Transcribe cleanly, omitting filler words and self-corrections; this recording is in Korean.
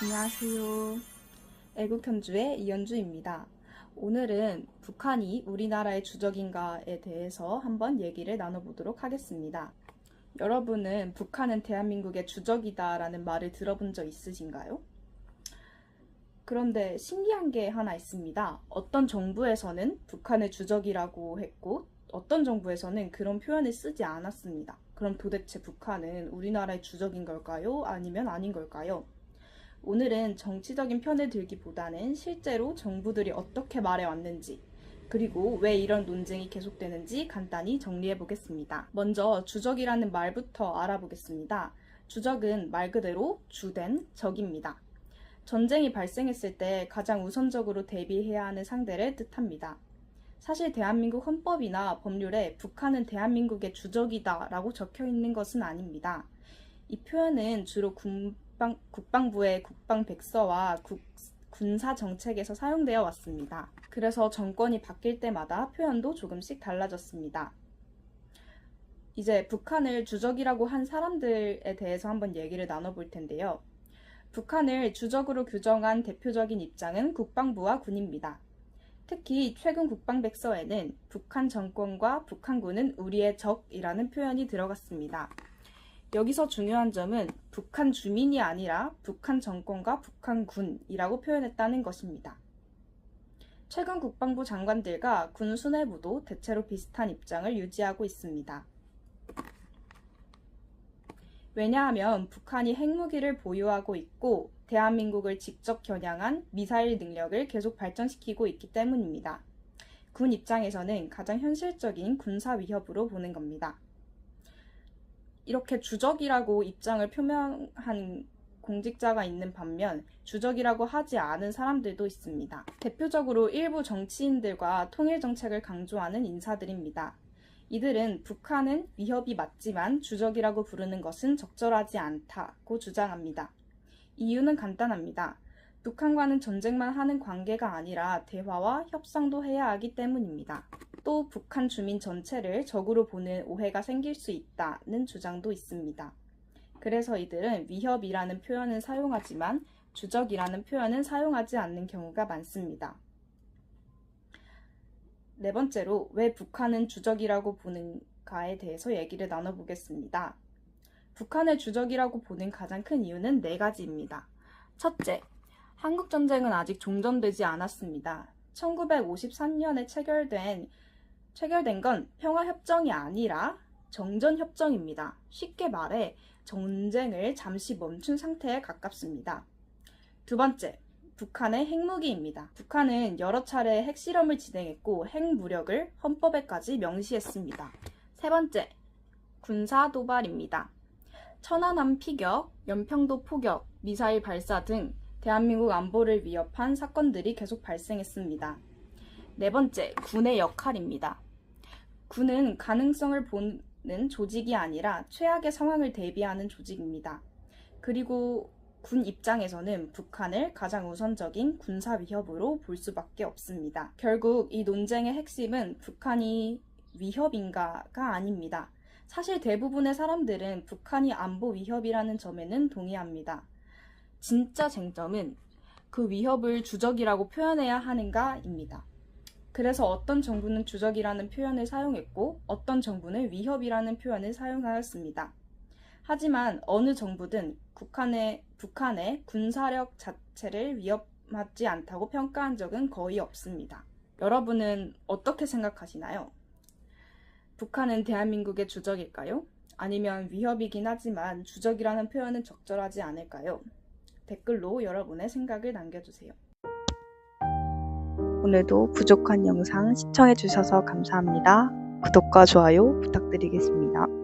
안녕하세요. 애국현주의 이현주입니다. 오늘은 북한이 우리나라의 주적인가에 대해서 한번 얘기를 나눠보도록 하겠습니다. 여러분은 북한은 대한민국의 주적이다라는 말을 들어본 적 있으신가요? 그런데 신기한 게 하나 있습니다. 어떤 정부에서는 북한을 주적이라고 했고 어떤 정부에서는 그런 표현을 쓰지 않았습니다. 그럼 도대체 북한은 우리나라의 주적인 걸까요? 아니면 아닌 걸까요? 오늘은 정치적인 편을 들기보다는 실제로 정부들이 어떻게 말해왔는지, 그리고 왜 이런 논쟁이 계속되는지 간단히 정리해 보겠습니다. 먼저 주적이라는 말부터 알아보겠습니다. 주적은 말 그대로 주된 적입니다. 전쟁이 발생했을 때 가장 우선적으로 대비해야 하는 상대를 뜻합니다. 사실 대한민국 헌법이나 법률에 북한은 대한민국의 주적이다 라고 적혀 있는 것은 아닙니다. 이 표현은 주로 국방부의 국방백서와 군사정책에서 사용되어 왔습니다. 그래서 정권이 바뀔 때마다 표현도 조금씩 달라졌습니다. 이제 북한을 주적이라고 한 사람들에 대해서 한번 얘기를 나눠볼 텐데요. 북한을 주적으로 규정한 대표적인 입장은 국방부와 군입니다. 특히 최근 국방백서에는 북한 정권과 북한군은 우리의 적이라는 표현이 들어갔습니다. 여기서 중요한 점은 북한 주민이 아니라 북한 정권과 북한군이라고 표현했다는 것입니다. 최근 국방부 장관들과 군 수뇌부도 대체로 비슷한 입장을 유지하고 있습니다. 왜냐하면 북한이 핵무기를 보유하고 있고 대한민국을 직접 겨냥한 미사일 능력을 계속 발전시키고 있기 때문입니다. 군 입장에서는 가장 현실적인 군사 위협으로 보는 겁니다. 이렇게 주적이라고 입장을 표명한 공직자가 있는 반면 주적이라고 하지 않은 사람들도 있습니다. 대표적으로 일부 정치인들과 통일정책을 강조하는 인사들입니다. 이들은 북한은 위협이 맞지만 주적이라고 부르는 것은 적절하지 않다고 주장합니다. 이유는 간단합니다. 북한과는 전쟁만 하는 관계가 아니라 대화와 협상도 해야 하기 때문입니다. 또 북한 주민 전체를 적으로 보는 오해가 생길 수 있다는 주장도 있습니다. 그래서 이들은 위협이라는 표현은 사용하지만 주적이라는 표현은 사용하지 않는 경우가 많습니다. 네 번째로 왜 북한은 주적이라고 보는가에 대해서 얘기를 나눠보겠습니다. 북한을 주적이라고 보는 가장 큰 이유는 네 가지입니다. 첫째, 한국전쟁은 아직 종전되지 않았습니다. 1953년에 체결된 건 평화협정이 아니라 정전협정입니다. 쉽게 말해 전쟁을 잠시 멈춘 상태에 가깝습니다. 두 번째, 북한의 핵무기입니다. 북한은 여러 차례 핵실험을 진행했고 핵무력을 헌법에까지 명시했습니다. 세 번째, 군사도발입니다. 천안함 피격, 연평도 포격, 미사일 발사 등 대한민국 안보를 위협한 사건들이 계속 발생했습니다. 네 번째, 군의 역할입니다. 군은 가능성을 보는 조직이 아니라 최악의 상황을 대비하는 조직입니다. 그리고 군 입장에서는 북한을 가장 우선적인 군사 위협으로 볼 수밖에 없습니다. 결국 이 논쟁의 핵심은 북한이 위협인가가 아닙니다. 사실 대부분의 사람들은 북한이 안보 위협이라는 점에는 동의합니다. 진짜 쟁점은 그 위협을 주적이라고 표현해야 하는가입니다. 그래서 어떤 정부는 주적이라는 표현을 사용했고 어떤 정부는 위협이라는 표현을 사용하였습니다. 하지만 어느 정부든 북한의 군사력 자체를 위협하지 않다고 평가한 적은 거의 없습니다. 여러분은 어떻게 생각하시나요? 북한은 대한민국의 주적일까요? 아니면 위협이긴 하지만 주적이라는 표현은 적절하지 않을까요? 댓글로 여러분의 생각을 남겨주세요. 오늘도 부족한 영상 시청해주셔서 감사합니다. 구독과 좋아요 부탁드리겠습니다.